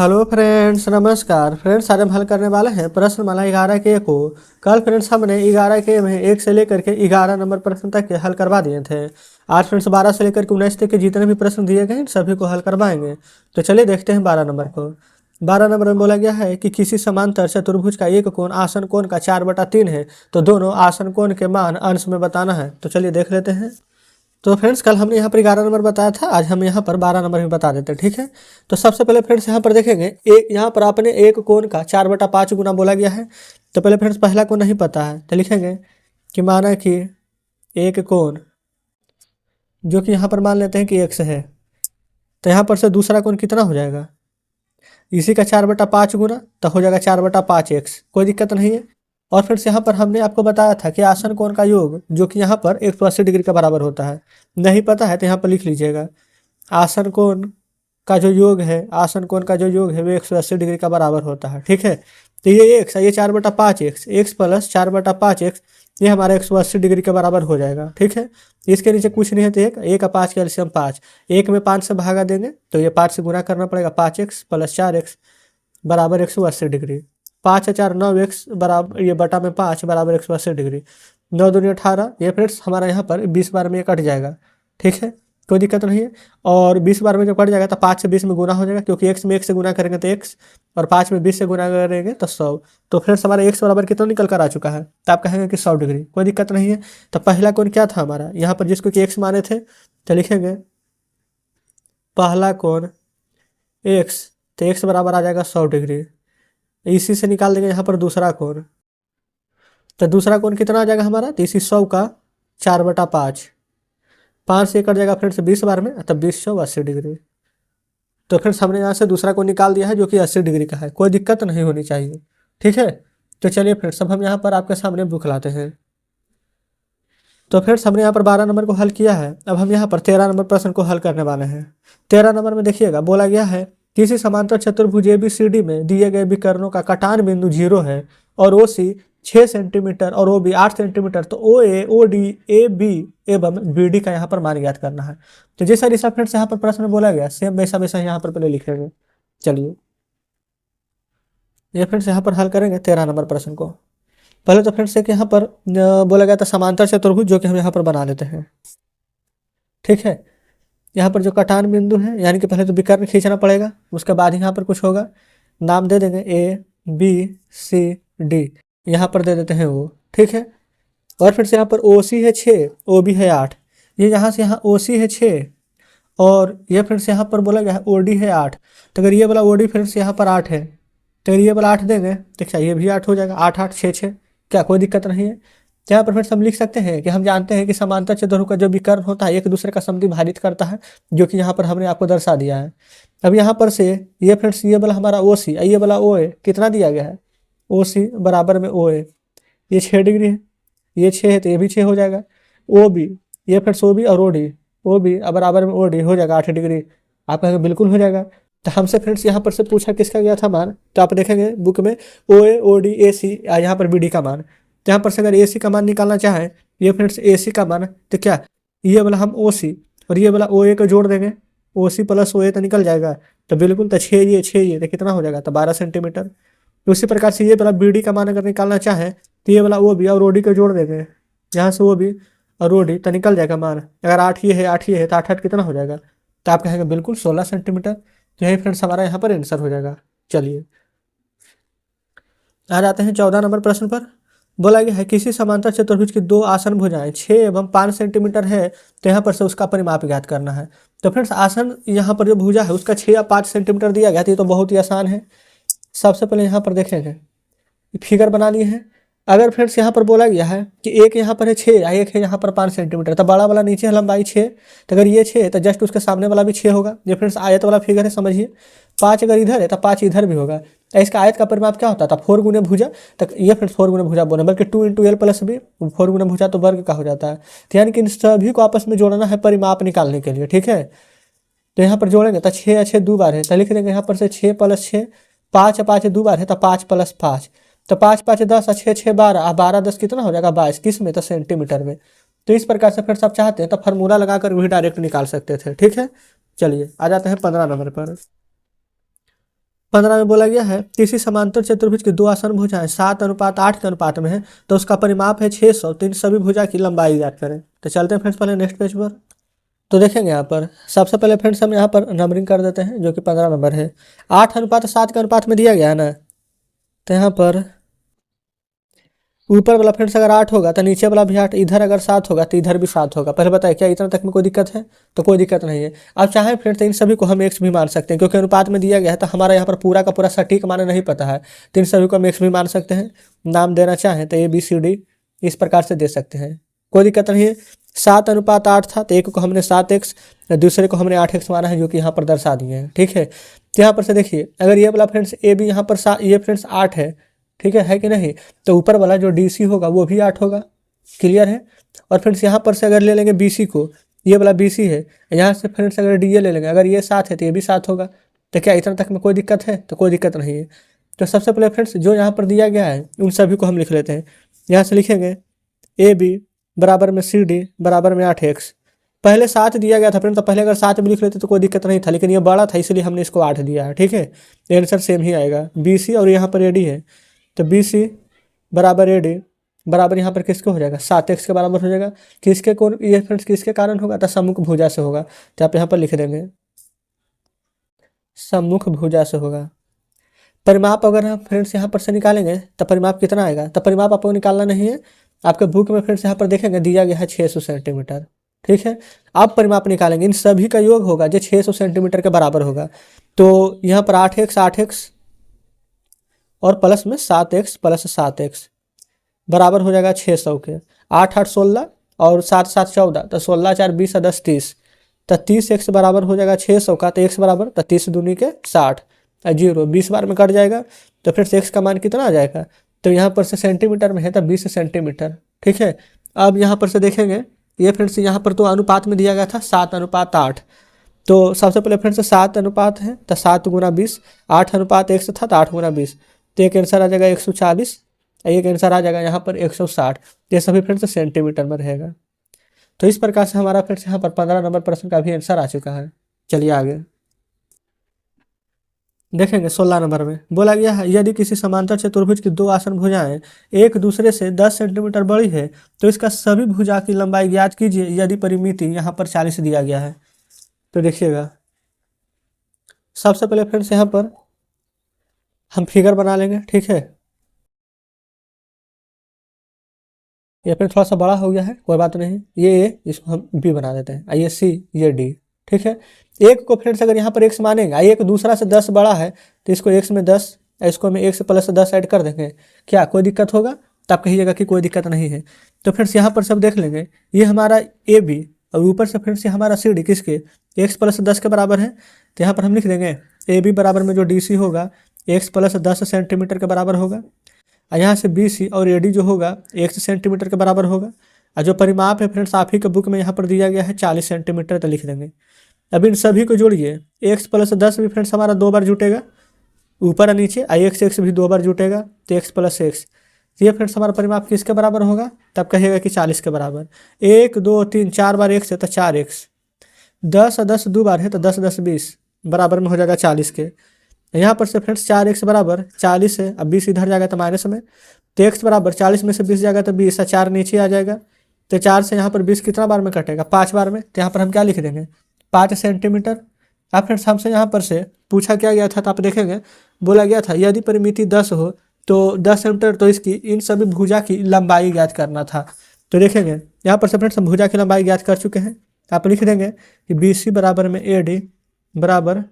Hello friends, नमस्कार friends. आज हम हल करने वाले हैं प्रश्नमाला 11 के को। कल फ्रेंड्स हमने 11 के में 1 से लेकर के 11 नंबर प्रश्न तक के हल करवा दिए थे। आज फ्रेंड्स 12 से लेकर के 19 तक के जितने भी प्रश्न दिए गए हैं सभी को हल करवाएंगे। तो चलिए देखते हैं 12 नंबर को। 12 नंबर में बोला गया है कि किसी समांतर चतुर्भुज का एक कोण आसन कोण का 4/3 है, तो दोनों आसन कोण के मान अंश में बताना है। तो चलिए देख लेते हैं। तो फ्रेंड्स कल हमने यहाँ पर 11 नंबर बताया था, आज हम यहाँ पर 12 नंबर भी बता देते हैं। ठीक है, तो सबसे पहले फ्रेंड्स यहाँ पर देखेंगे एक यहाँ पर आपने एक कोण का 4/5 गुना बोला गया है। तो पहले फ्रेंड्स पहला कोण नहीं पता है तो लिखेंगे कि माना कि एक कोण जो कि यहाँ पर मान लेते हैं कि x है, तो यहाँ पर से दूसरा कोण कितना हो जाएगा, इसी का 4/5 गुना तो हो जाएगा 4/5x। कोई दिक्कत नहीं है। और फिर से यहाँ पर हमने आपको बताया था कि आसन कोण का योग जो कि यहाँ पर 180 डिग्री का बराबर होता है। नहीं पता है तो यहाँ पर लिख लीजिएगा आसन कोण का जो योग है, आसन कोण का जो योग है वो 180 डिग्री का बराबर होता है। ठीक है, तो ये x है, ये 4/5x, x प्लस 4/5x ये हमारा 180 डिग्री के बराबर हो जाएगा। ठीक है, इसके नीचे कुछ नहीं है तो एक का 5 का एलसीएम 5, एक में 5 से भागा देंगे तो ये 5 से गुना करना पड़ेगा। 5x प्लस 4x बराबर 180 डिग्री। 5 या 4 9x बराबर ये बटा में 5 बराबर 180 डिग्री। 9 दूनी 18, ये फ्रेंड्स हमारा यहाँ पर 20 बार में ये कट जाएगा। ठीक है, कोई दिक्कत नहीं है। और 20 बार में जब कट जाएगा तो 5 से 20 में गुना हो जाएगा, क्योंकि x में 1 से गुना करेंगे तो x और 5 में 20 से गुना करेंगे तो 100। तो फ्रेंड्स हमारा x बराबर कितना निकल कर आ चुका है, तो आप कहेंगे कि 100 डिग्री। कोई दिक्कत नहीं है। तो पहला कोण क्या था हमारा यहाँ पर, जिसको कि x माने थे, तो लिखेंगे पहला कोण x, तो x बराबर आ जाएगा 100 डिग्री। इसी से निकाल देंगे यहाँ पर दूसरा कोण, तो दूसरा कोण कितना आ जाएगा हमारा, तो इसी 100 का 4/5, 5 से कट जाएगा फ्रेंड्स 20 बार में, तब 20 × 80 डिग्री। तो फ्रेंड्स हमने यहाँ से दूसरा कोण निकाल दिया है जो कि 80 डिग्री का है। कोई दिक्कत नहीं होनी चाहिए। ठीक है, तो चलिए फ्रेंड्स अब हम यहाँ पर आपके सामने बुक लाते हैं। तो फ्रेंड्स हमने यहाँ पर 12 नंबर को हल किया है। अब हम यहाँ पर 13 नंबर प्रश्न को हल करने वाले हैं। 13 नंबर में देखिएगा बोला गया है किसी समांतर चतुर्भुज ABCD में दिए गए विकर्णों का कटान बिंदु 0 है और OC 6 सेंटीमीटर और OB 8 सेंटीमीटर, तो OA OD AB एवं BD का यहाँ पर मान ज्ञात करना है। तो जैसा जैसा फ्रेंड्स यहाँ पर प्रश्न में बोला गया सेम वैसा वैसा यहाँ पर पहले लिखेंगे। चलिए ये फ्रेंड्स यहाँ पर हल करेंगे 13 नंबर प्रश्न को। पहले तो फ्रेंड्स एक यहाँ पर बोला गया था समांतर चतुर्भुज, जो कि हम यहाँ पर बना लेते हैं। ठीक है, यहाँ पर जो कटान बिंदु है यानी कि पहले तो विकर्ण खींचना पड़ेगा, उसके बाद यहाँ पर कुछ होगा, नाम दे देंगे ABCD, यहाँ पर दे देते हैं वो। ठीक है, और फिर से यहाँ पर OC है 6, OB है 8, ये यहाँ से यहाँ OC है 6 और ये फ्रेंड्स यहाँ पर बोला गया है OD है 8। तो अगर ये वाला OD फ्रेंड्स यहाँ पर 8 है तो अगर ये वाला 8 देंगे तो क्या ये भी 8 हो जाएगा, 8 8 6 6, क्या कोई दिक्कत नहीं है। तो यहाँ पर फ्रेंड्स हम लिख सकते हैं कि हम जानते हैं कि समांतर चतुर्भुज का जो विकर्ण होता है एक दूसरे का समद्विभाजित करता है, जो कि यहाँ पर हमने आपको दर्शा दिया है। अब यहाँ पर से ये फ्रेंड्स ये वाला हमारा OC, ये वाला OA कितना दिया गया है, OC बराबर में OA, ये 6 डिग्री है, ये 6 है तो ये भी 6 हो जाएगा। OB, ये फ्रेंड्स OB और OB बराबर में OD हो जाएगा 8 डिग्री। आप कहेंगे बिल्कुल हो जाएगा। तो हमसे फ्रेंड्स यहाँ पर से पूछा किसका गया था मान, तो आप देखेंगे बुक में OA OD AC यहाँ पर BD का मान। तो यहाँ पर से अगर AC का मान निकालना चाहें, ये फ्रेंड्स AC का मान, तो क्या ये वाला हम OC और ये वाला OA को जोड़ देंगे, OC प्लस OA तो निकल जाएगा, तो बिल्कुल तो 6 ये तो कितना हो जाएगा, तो 12 सेंटीमीटर। उसी प्रकार से ये वाला BD का मान अगर निकालना चाहें तो ये वाला OB और OD को जोड़ देंगे, यहाँ से OB और OD तो निकल जाएगा मान। अगर 8 ये है 8 ये है तो 8 8 कितना हो जाएगा, तो आप कहेंगे बिल्कुल 16 सेंटीमीटर। तो यही फ्रेंड्स हमारा यहाँ पर आंसर हो जाएगा। चलिए आ जाते हैं 14 नंबर प्रश्न पर। बोला गया है किसी समांतर चतुर्भुज की 2 आसन भुजाएं 6 एवं 5 सेंटीमीटर है, तो यहाँ पर से उसका परिमाप ज्ञात करना है। तो फ्रेंड्स आसन यहाँ पर जो भुजा है उसका 6 या 5 सेंटीमीटर दिया गया, तो ये तो बहुत ही आसान है। सबसे पहले यहाँ पर देखेंगे फिगर बनानी है। अगर फ्रेंड्स यहाँ पर बोला गया है कि एक यहाँ पर है 6 या एक है यहाँ पर 5 सेंटीमीटर, तो बड़ा वाला नीचे है लंबाई 6, तो अगर ये 6 तो जस्ट उसके सामने वाला भी 6 होगा। ये फ्रेंड्स आयत वाला फिगर है, समझिए। 5 अगर इधर है तो 5 इधर भी होगा। तो इसका आयत का परिमाप क्या होता था, 4 गुने भुजा। तक ये फ्रेंड्स 4 गुने भुजा बोले, बल्कि 2 × L + B, 4 गुने भुजा तो वर्ग का हो जाता है। तो यानी कि इन सभी को आपस में जोड़ना है परिमाप निकालने के लिए। ठीक है, तो यहाँ पर जोड़ेंगे तो 6 या 6 2 बार है, तो लिख देंगे यहाँ पर से 6 + 6, 5 या 5 2 बार है तो 5 + 5, तो 5 5 10 और 6 6 12, 12 10 कितना हो जाएगा 22, किस में, तो सेंटीमीटर में। तो इस प्रकार से फ्रेंड्स आप चाहते हैं तो फार्मूला लगाकर भी डायरेक्ट निकाल सकते थे। ठीक है, चलिए आ जाते हैं 15 नंबर पर। 15 में बोला गया है किसी समांतर चतुर्भुज की दो आसन भुजाएं 7:8 के अनुपात में है तो उसका परिमाप है 600, तो इन सभी भुजा की लंबाई ज्ञात करें। तो चलते हैं फ्रेंड्स पहले नेक्स्ट पेज पर। तो देखेंगे यहाँ पर सबसे पहले फ्रेंड्स हम यहाँ पर नंबरिंग कर देते हैं जो कि 15 नंबर है। 8:7 के अनुपात में दिया गया है ना, तो यहाँ पर ऊपर वाला फ्रेंड्स अगर 8 होगा तो नीचे वाला भी 8, इधर अगर 7 होगा तो इधर भी 7 होगा। पहले बताए क्या इतना तक में कोई दिक्कत है? तो कोई दिक्कत नहीं है। अब चाहे फ्रेंड्स तो इन सभी को हम एक्स भी मान सकते हैं क्योंकि अनुपात में दिया गया है, तो हमारा यहाँ पर पूरा का पूरा सटीक माने नहीं पता है, तो इन सभी को हम एक्स भी मान सकते हैं। नाम देना चाहें तो ABCD इस प्रकार से दे सकते हैं, कोई दिक्कत नहीं है। 7:8 था तो एक को हमने 7x, दूसरे को हमने 8x माना है जो कि यहाँ पर दर्शा दिए हैं। ठीक है, तो यहाँ पर से देखिए अगर ये वाला फ्रेंड्स AB यहाँ पर ये फ्रेंड्स 8 है, ठीक है कि नहीं, तो ऊपर वाला जो DC होगा वो भी 8 होगा। क्लियर है। और फ्रेंड्स यहाँ पर से अगर ले लेंगे BC को, ये वाला BC है, यहाँ से फ्रेंड्स अगर DA ले लेंगे, अगर ये 7 है तो ये भी 7 होगा। तो क्या इतना तक में कोई दिक्कत है? तो कोई दिक्कत नहीं है। तो सबसे पहले फ्रेंड्स जो यहाँ पर दिया गया है उन सभी को हम लिख लेते हैं। यहाँ से लिखेंगे AB बराबर में CD बराबर में 8x। पहले 7 दिया गया था फ्रेंड्स, तो पहले अगर 7 भी लिख लेते तो कोई दिक्कत नहीं था, लेकिन ये बड़ा था इसलिए हमने इसको 8 दिया है। ठीक है, आंसर सेम ही आएगा। BC और यहाँ पर AD है, तो BC बराबर AD बराबर यहाँ पर किसके हो जाएगा? 7x के बराबर हो जाएगा। किसके को ये फ्रेंड्स किसके कारण होगा? तो सम्मुख भुजा से होगा। तो आप यहाँ पर लिख देंगे सम्मुख भुजा से होगा। परिमाप अगर हम फ्रेंड्स यहाँ पर से निकालेंगे तो परिमाप कितना आएगा? तो परिमाप आपको निकालना नहीं है, आपके बुक में फ्रेंड्स यहाँ पर देखेंगे दिया गया है 600 सेंटीमीटर। ठीक है, आप परिमाप निकालेंगे, इन सभी का योग होगा जो 600 सेंटीमीटर के बराबर होगा। तो यहाँ पर 8x और प्लस में 7x प्लस 7x बराबर हो जाएगा 600 के। 8 8 16 और 7 7 14, तो 16 4 20 और 10 30, तो 30x बराबर हो जाएगा 600 का। तो x बराबर तो 30 दूनी के 60, 0 20 बार में कट जाएगा, तो फिर से x का मान कितना आ जाएगा? तो यहाँ पर से सेंटीमीटर में है तो 20 सेंटीमीटर। ठीक है, अब यहाँ पर से देखेंगे ये फ्रेंड्स यहाँ पर तो अनुपात में दिया गया था 7:8, तो सबसे पहले फ्रेंड्स 7 अनुपात है तो 7 गुना 20, 8:1 था तो 8 गुना 20, तो एक आंसर आ जाएगा 140, एक आंसर आ जाएगा यहाँ पर 160। ये सभी फ्रेंड्स सेंटीमीटर में रहेगा। तो इस प्रकार से हमारा फ्रेंड्स यहाँ पर 15 नंबर प्रश्न का भी आंसर आ चुका है। चलिए आगे देखेंगे। 16 नंबर में बोला गया है यदि किसी समांतर चतुर्भुज की दो आसन भुजाएं एक दूसरे से 10 सेंटीमीटर बड़ी है तो इसका सभी भुजा की लंबाई ज्ञात कीजिए यदि परिमिति यहाँ पर 40 दिया गया है। तो देखिएगा सबसे पहले फ्रेंड्स यहाँ पर हम फिगर बना लेंगे। ठीक है, ये फिर थोड़ा सा बड़ा हो गया है, कोई बात नहीं, ये A इसको हम B बना देते हैं, ये C ये D। ठीक है, एक को फ्रेंड्स अगर यहाँ पर x मानेंगे, एक दूसरा से 10 बड़ा है तो इसको x में 10, इसको हम x प्लस 10 ऐड कर देंगे, क्या कोई दिक्कत होगा? तो आप कहिएगा कि कोई दिक्कत नहीं है। तो फ्रेंड्स यहाँ पर सब देख लेंगे, ये हमारा AB और ऊपर से फ्रेंड्स ये हमारा CD किसके? x प्लस 10 के बराबर है। तो यहाँ पर हम लिख देंगे AB बराबर में जो DC होगा x प्लस 10 सेंटीमीटर के बराबर होगा, और यहाँ से BC और AD जो होगा 1 सेंटीमीटर के बराबर होगा। और जो परिमाप है फ्रेंड्स आप ही के बुक में यहाँ पर दिया गया है 40 सेंटीमीटर, तो लिख देंगे। अब इन सभी को जोड़िए, x प्लस 10 भी फ्रेंड्स हमारा 2 बार जुटेगा ऊपर और नीचे, x भी 2 बार जुटेगा तो x प्लस x। ये फ्रेंड्स हमारा परिमाप किसके बराबर होगा? तब कहिएगा कि 40 के बराबर। 1 2 3 4 बार x है तो 4x, 10 और 10 2 बार है तो 10 10 20 बराबर में हो जाएगा 40 के। यहाँ पर से फ्रेंड्स 4x बराबर 40 है, अब 20 इधर जाएगा तो माइनस में, तो x बराबर 40 में से 20 जाएगा तो 20 और 4 नीचे आ जाएगा। तो 4 से यहाँ पर 20 कितना बार में कटेगा? 5 बार में। तो यहाँ पर हम क्या लिख देंगे? 5 सेंटीमीटर। अब फ्रेंड्स हमसे यहाँ पर से पूछा क्या गया था, तो आप देखेंगे बोला गया था यदि परिमिति 10 हो तो 10 सेंटीमीटर, तो इसकी इन सभी भुजा की लंबाई ज्ञात करना था। तो देखेंगे यहाँ पर से फ्रेंड्स हम भुजा की लंबाई ज्ञात कर चुके हैं। आप लिख देंगे कि BC बराबर में AD बराबर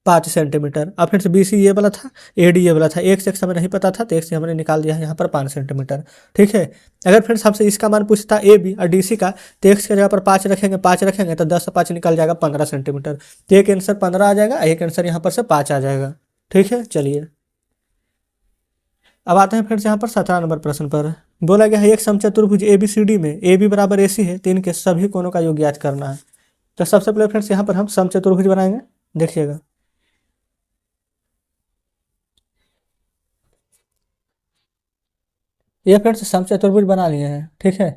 5 सेंटीमीटर। अब फिर से BC ये वाला था, AD ये वाला था, एक से हमें नहीं पता था तो एक से हमने निकाल दिया है यहाँ पर 5 सेंटीमीटर। ठीक है, अगर फ्रेंड्स हमसे इसका मान पूछता AB और DC का, तो x के जगह पर 5 रखेंगे, 5 रखेंगे तो 10 से 5 निकल जाएगा 15 सेंटीमीटर। तो एक आंसर 15 आ जाएगा, एक आंसर यहाँ पर से 5 आ जाएगा। ठीक है, चलिए अब आते हैं फ्रेंड्स यहाँ पर 17 नंबर प्रश्न पर। बोला गया है एक समचतुर्भुज ABCD में AB बराबर AC है तो इनके सभी कोणों का योग ज्ञात करना है। तो सबसे पहले फ्रेंड्स यहाँ पर हम समचतुर्भुज बनाएंगे। देखिएगा ये फ्रेंड्स समचतुर्भुज बना लिए हैं। ठीक है,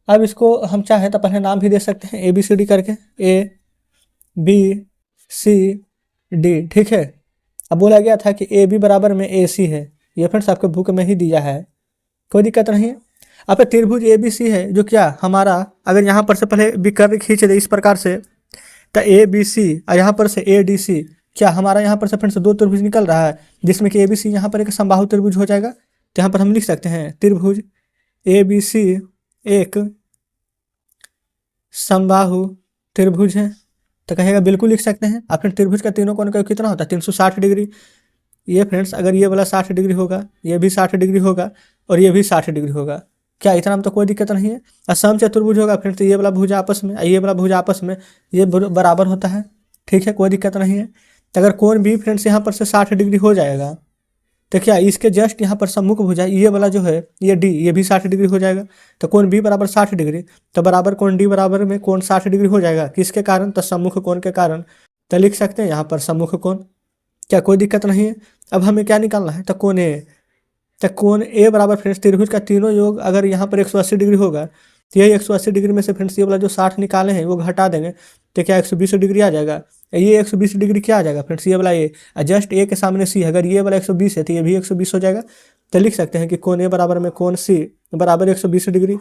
अब इसको हम चाहे तो पहले नाम भी दे सकते हैं ABCD करके, A B C D। ठीक है, अब बोला गया था कि ए बी बराबर में ए सी है, ये फ्रेंड्स आपके बुक में ही दिया है, कोई दिक्कत नहीं है। अब त्रिभुज ए बी सी है जो क्या हमारा, अगर यहाँ पर से पहले विकर्ण खींच दे इस प्रकार से, तो ए बी सी और यहाँ पर से ए डी सी, क्या हमारा यहाँ पर से फ्रेंड्स दो त्रिभुज निकल रहा है, जिसमें कि ए बी सी यहाँ पर एक समबाहु त्रिभुज हो जाएगा। तो यहाँ पर हम लिख सकते हैं त्रिभुज ए बी सी एक समबाहु त्रिभुज है, तो कहेगा बिल्कुल लिख सकते हैं। और फिर त्रिभुज का तीनों कोण का कितना होता है 360 डिग्री। ये फ्रेंड्स अगर ये वाला 60 डिग्री होगा, ये भी 60 डिग्री होगा और ये भी 60 डिग्री होगा, क्या इतना में तो कोई दिक्कत नहीं है। और सम चतुर्भुज होगा फ्रेंड्स, ये वाला भुजा आपस में, ये वाला भुजा आपस में ये बराबर होता है, ठीक है, कोई दिक्कत नहीं है। तो अगर कोण भी फ्रेंड्स यहाँ पर से 60 डिग्री हो जाएगा, तो क्या इसके जस्ट यहाँ पर सम्मुख भुजा ये वाला जो है ये डी, ये भी 60 डिग्री हो जाएगा। तो कोण बी बराबर 60 डिग्री, तो बराबर कोण डी बराबर में कोण 60 डिग्री हो जाएगा, किसके कारण, तो सम्मुख कोण के कारण। तो लिख सकते हैं यहाँ पर सम्मुख कोण, क्या कोई दिक्कत नहीं है। अब हमें क्या निकालना है, तो कोण ए, तो कोण ए बराबर फ्रेंड्स त्रिभुज का तीनों योग अगर यहाँ पर 180 डिग्री होगा, तो यही 180 डिग्री में से फ्रेंड्स ये वाला जो 60 निकाले हैं वो घटा देंगे, तो क्या 120 डिग्री आ जाएगा। ये 120 डिग्री क्या आ जाएगा फ्रेंड्स, ये वाला ए, जस्ट ए के सामने सी, अगर ये वाला 120 है तो ये भी 120 हो जाएगा। तो लिख सकते हैं कि कोण ए बराबर में कोण सी बराबर 120 डिग्री,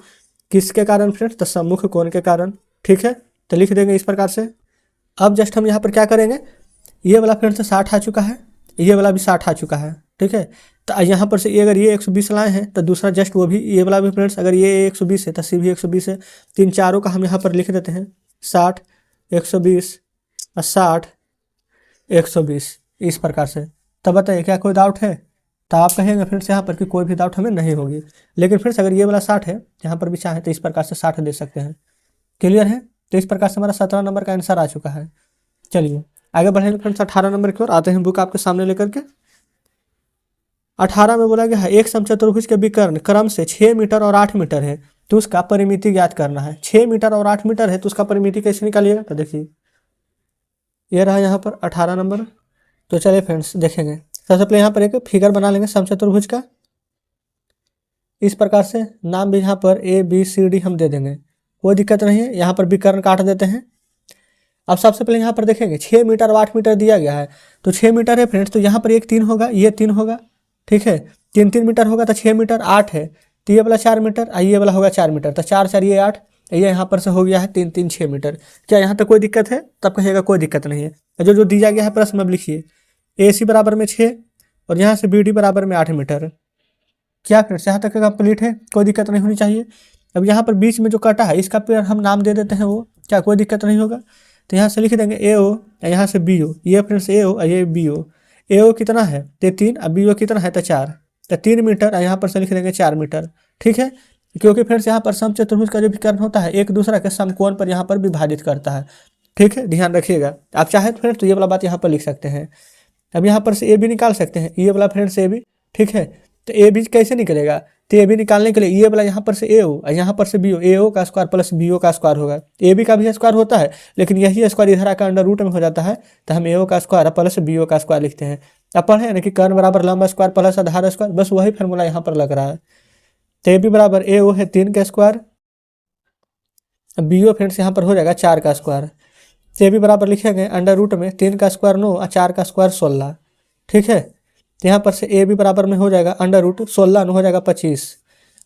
किसके कारण फ्रेंड्स, तो सम्मुख कोण के कारण, ठीक है। तो लिख देंगे इस प्रकार से। अब जस्ट हम यहाँ पर क्या करेंगे, ये वाला फ्रेंड्स 60 आ चुका है, ये वाला भी 60 आ चुका है, ठीक है। तो यहाँ पर से ये अगर ये 120 लाए हैं तो दूसरा जस्ट वो भी, ये वाला भी फ्रेंड्स अगर ये 120 है तो सी भी 120 है, तीन चारों का हम यहाँ पर लिख देते हैं 60 120 और 60 120 इस प्रकार से। तब बताइए क्या कोई डाउट है, तो आप कहेंगे फ्रेंड्स यहाँ पर कि कोई भी डाउट हमें नहीं होगी। लेकिन फ्रेंड्स अगर ये वाला 60 है, यहाँ पर भी चाहे तो इस प्रकार से 60 दे सकते हैं, क्लियर है। तो इस प्रकार से हमारा 17 नंबर का आंसर आ चुका है। चलिए आगे बढ़ेंगे फ्रेंड्स 18 नंबर की ओर आते हैं, बुक आपके सामने लेकर के। 18 में बोला गया है एक समचतुर्भुज के विकर्ण क्रम से 6 मीटर और 8 मीटर है, तो उसका परिमिति ज्ञात करना है। 6 मीटर और 8 मीटर है तो उसका परिमिति कैसे निकालिएगा, तो देखिए ये रहा यहाँ पर 18 नंबर। तो चलिए फ्रेंड्स देखेंगे, सबसे पहले यहाँ पर एक फिगर बना लेंगे समचतुर्भुज का, इस प्रकार से नाम भी यहाँ पर ए बी सी डी हम दे देंगे, कोई दिक्कत नहीं है। यहाँ पर विकर्ण काट देते हैं। अब सबसे पहले यहाँ पर देखेंगे 6 मीटर और 8 मीटर दिया गया है, तो 6 मीटर है फ्रेंड्स, तो यहाँ पर एक 3 होगा, ये 3 होगा, ठीक है, 3 मीटर होगा तो 6 मीटर, 8 है तो ये वाला 4 मीटर, ये वाला होगा 4 मीटर, तो 4 4 ये 8, ये यहाँ पर से हो गया है 3 3 6 मीटर। क्या यहाँ तक कोई दिक्कत है, तब कहिएगा कोई दिक्कत नहीं है। जो जो दिया गया है प्रश्न में लिखिए, ए सी बराबर में 6 और यहाँ से बी डी बराबर में 8 मीटर। क्या फ्रेंड्स यहाँ तक कंप्लीट है, कोई दिक्कत नहीं होनी चाहिए। अब यहाँ पर बीच में जो कटा है इसका फिर हम नाम दे देते हैं वो, क्या कोई दिक्कत नहीं होगा। तो यहाँ से लिख देंगे ए ओ, यहाँ से बी ओ, ये फ्रेंड्स ए ओ और ये बी ओ। ए ओ कितना है तो 3, अब बी ओ कितना है तो 4, तो 3 मीटर, और यहाँ पर से लिख देंगे 4 मीटर, ठीक है। क्योंकि फ्रेंड्स यहाँ पर समचतुर्भुज का जो विकर्ण होता है एक दूसरा के समकोण पर यहाँ पर विभाजित करता है, ठीक है, ध्यान रखिएगा। आप चाहे तो फ्रेंड्स तो ये वाला बात यहाँ पर लिख सकते हैं। अब यहाँ पर से ए बी निकाल सकते हैं, ये वाला फ्रेंड्स ए बी, ठीक है। तो ए बी कैसे निकलेगा, तो ए बी निकालने के लिए ये वाला यहाँ पर से ए ओ और यहाँ पर से बी ओ, ए ओ का स्क्वायर प्लस बी ओ का स्क्वायर होगा। ए बी का भी स्क्वायर होता है, लेकिन यही स्क्वायर इधर आकर अंडर रूट में हो जाता है, तो हम ए ओ का स्क्वायर प्लस बी ओ का स्क्वायर लिखते हैं। अब पढ़े ना कि कर्ण बराबर लंबा स्क्वायर प्लस आधार स्क्वायर, बस वही फार्मूला यहाँ पर लग रहा है। तो ए बी बराबर ए ओ है 3 का स्क्वायर, बी ओ फ्रेंड्स यहाँ पर हो जाएगा 4 का स्क्वायर। तो ए बी बराबर लिखेंगे अंडर रूट में 3 का स्क्वायर 9 और 4 का स्क्वायर 16, ठीक है। तो यहाँ पर से ए बी बराबर में हो जाएगा अंडर रूट 16 हो जाएगा 25,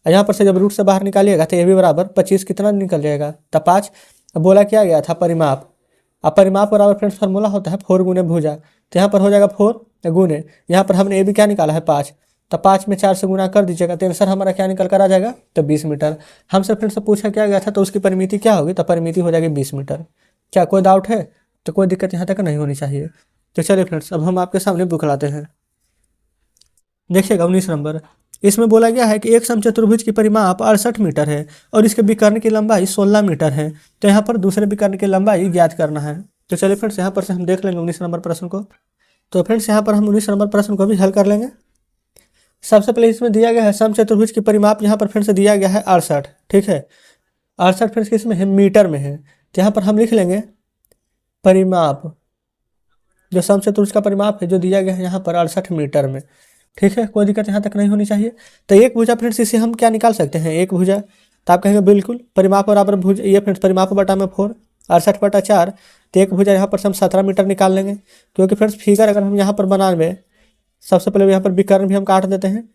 और यहाँ पर से जब रूट से बाहर निकालिएगा तो ए बी बराबर 25 कितना निकल जाएगा तो 5। बोला क्या गया था परिमाप, अब परिमाप बराबर फ्रेंड्स फार्मूला होता है 4 गुने भुजा, तो यहाँ पर हो जाएगा 4 गुने, यहाँ पर हमने ए बी क्या निकाला है 5, तो 5 में 4 से गुना कर दीजिएगा तो आंसर हमारा क्या निकल कर आ जाएगा तो 20 मीटर। हमसे फ्रेंड्स से पूछा क्या गया था तो उसकी परिमिति क्या होगी, तो परिमिति हो जाएगी 20 मीटर। क्या कोई डाउट है, तो कोई दिक्कत यहाँ तक नहीं होनी चाहिए। तो चलिए फ्रेंड्स अब हम आपके सामने बुक लाते हैं, देखिएगा 19 नंबर। इसमें बोला गया है कि एक समचतुर्भुज की परिमाप 68 मीटर है और इसके विकर्ण की लंबाई 16 मीटर है, तो यहाँ पर दूसरे विकर्ण की लंबाई ज्ञात करना है। तो चलिए फ्रेंड्स यहाँ पर से हम देख लेंगे 19 नंबर प्रश्न को। तो फ्रेंड्स यहाँ पर हम 19 नंबर प्रश्न को भी हल कर लेंगे। सबसे पहले इसमें दिया गया है समचतुर्भुज की परिमाप, यहाँ पर फ्रेंड्स दिया गया है 68, ठीक है। 68 फ्रेंड्स किसमें है, मीटर में है, तो यहाँ पर हम लिख लेंगे परिमाप, जो समचतुर्भुज का परिमाप है जो दिया गया है यहाँ पर 68 मीटर में, ठीक है, कोई दिक्कत यहाँ तक नहीं होनी चाहिए। तो एक भुजा फ्रेंड्स इसे हम क्या निकाल सकते हैं, एक भुजा, तो आप कहेंगे बिल्कुल परिमाप बराबर भुजा, ये फ्रेंड्स परिमाप बटा में 4, 68/4, तो एक भुजा यहाँ पर से हम 17 मीटर निकाल लेंगे, क्योंकि फ्रेंड्स फिगर अगर हम यहाँ पर बनावे, सबसे पहले यहाँ पर विकर्ण भी हम काट देते हैं,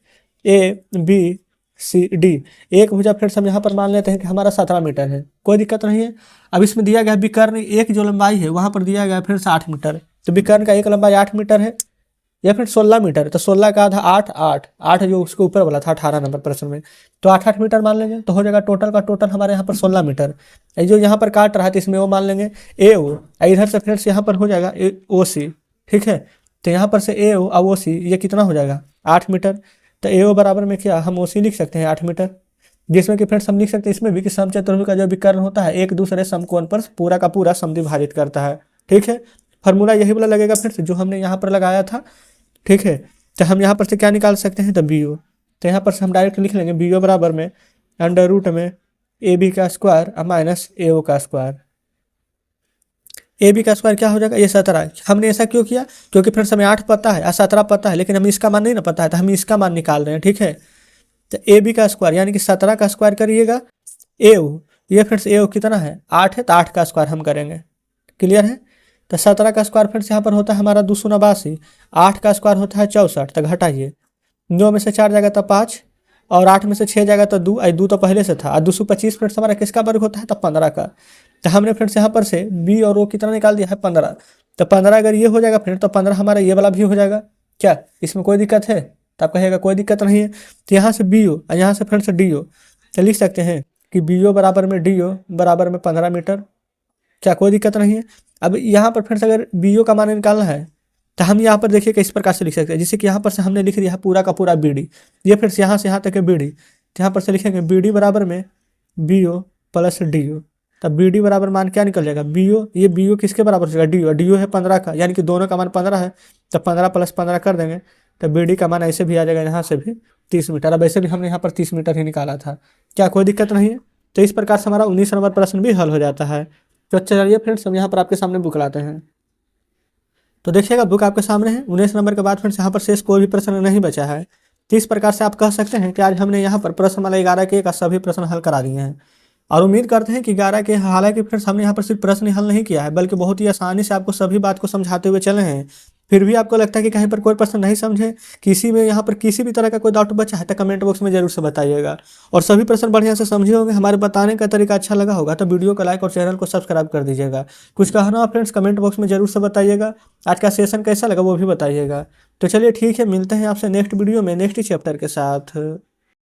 ABCD। एक भुजा फ्रेंड्स हम यहाँ पर मान लेते हैं कि हमारा 17 मीटर है, कोई दिक्कत नहीं है। अब इसमें दिया गया विकर्ण एक जो लंबाई है वहाँ पर दिया गया फ्रेंड्स 8 मीटर, तो विकर्ण का एक लंबाई 8 मीटर है, या फिर 16 मीटर है, तो 16 का आधा 8, 8 जो उसके ऊपर वाला था 18 नंबर प्रश्न में, तो 8 मीटर मान लेंगे, तो हो जाएगा टोटल का टोटल हमारे यहाँ पर 16 मीटर। जो यहाँ पर काट रहा है तो इसमें वो मान लेंगे AO, इधर से फ्रेंड्स यहाँ पर हो जाएगा OC, ठीक है। तो यहाँ पर से AO और OC ये कितना हो जाएगा 8 मीटर, तो AO बराबर में क्या हम OC लिख सकते हैं 8 मीटर, जिसमें कि फ्रेंड्स हम लिख सकते हैं इसमें भी कि समचतुर्भुज का जो विकर्ण होता है एक दूसरे समकोण पर पूरा का पूरा समद्विभाजित करता है, ठीक है। फॉर्मूला यही वाला लगेगा फ्रेंड्स जो हमने यहाँ पर लगाया था, ठीक है। तो हम यहाँ पर से क्या निकाल सकते हैं, तो BO, तो यहाँ पर से हम डायरेक्ट लिख लेंगे BO बराबर में अंडर रूट में AB का स्क्वायर माइनस AO का स्क्वायर। AB का स्क्वायर क्या हो जाएगा, ये 17। हमने ऐसा क्यों किया, क्योंकि फ्रेंड्स हमें 8 पता है और 17 पता है, लेकिन हमें इसका मान नहीं ना पता है, तो हम इसका मान निकाल रहे हैं, ठीक है। तो AB का स्क्वायर यानी कि 17 का स्क्वायर करिएगा, AO, ये फ्रेंड्स AO कितना है 8 है, तो 8 का स्क्वायर हम करेंगे, क्लियर है। तो 17 का स्क्वायर फ्रेंड्स यहाँ पर होता है हमारा 289, 8 का स्क्वायर होता है 64, तो घटाइए, 9 में से 4 जाएगा तो 5, और 8 में से 6 जाएगा तो 2 तो पहले से था, और 225 फ्रेंड्स हमारा किसका वर्ग होता है, तो 15 का। तो हमने फ्रेंड्स यहाँ पर से B और O कितना निकाल दिया है 15, तो 15 अगर ये हो जाएगा फ्रेंड तो 15 हमारा ये वाला भी हो जाएगा, क्या इसमें कोई दिक्कत है, तो आप कहेगा कोई दिक्कत नहीं है। तो यहाँ से BO और यहाँ से फ्रेंड्स DO, तो लिख सकते हैं कि BO बराबर में DO बराबर में 15 मीटर, क्या कोई दिक्कत नहीं है। अब यहाँ पर फ्रेंड्स अगर BO का मान निकालना है तो हम यहाँ पर देखिए किस प्रकार से लिख सकते हैं, जैसे कि यहाँ पर से हमने लिख दिया है पूरा का पूरा BD, ये फ्रेंड्स यहाँ से यहाँ तक है BD, तो यहाँ पर से लिखेंगे BD बराबर में BO प्लस DO, तब BD बराबर मान क्या निकल जाएगा BO, ये BO किसके बराबर हो जाएगा DO है 15 का, यानी कि दोनों का मान 15 है, तो 15 + 15 कर देंगे, तो BD का मान ऐसे भी आ जाएगा यहाँ से भी 30 मीटर। अब ऐसे भी हमने यहाँ पर 30 मीटर ही निकाला था, क्या कोई दिक्कत नहीं है। तो इस प्रकार से हमारा 19 नंबर प्रश्न भी हल हो जाता है। तो चलिए फ्रेंड्स हम यहाँ पर आपके सामने बुक लाते हैं, तो देखिएगा बुक आपके सामने है। 19 नंबर के बाद फ्रेंड्स यहाँ पर शेष कोई भी प्रश्न नहीं बचा है। तो इस प्रकार से आप कह सकते हैं कि आज हमने यहाँ पर प्रश्नमाला 11 के सभी प्रश्न हल करा दिए हैं, और उम्मीद करते हैं कि 11 के, हालांकि फ्रेंड्स हमने यहाँ पर सिर्फ प्रश्न हल नहीं किया है बल्कि बहुत ही आसानी से आपको सभी बात को समझाते हुए चले हैं। फिर भी आपको लगता है कि कहीं पर कोई प्रश्न नहीं समझे, किसी में यहाँ पर किसी भी तरह का कोई डाउट बचा है तो कमेंट बॉक्स में जरूर से बताइएगा, और सभी प्रश्न बढ़िया से समझे होंगे, हमारे बताने का तरीका अच्छा लगा होगा तो वीडियो को लाइक और चैनल को सब्सक्राइब कर दीजिएगा। कुछ कहना हो फ्रेंड्स कमेंट बॉक्स में जरूर से बताइएगा, आज का सेशन कैसा लगा वो भी बताइएगा। तो चलिए ठीक है, मिलते हैं आपसे नेक्स्ट वीडियो में नेक्स्ट चैप्टर के साथ।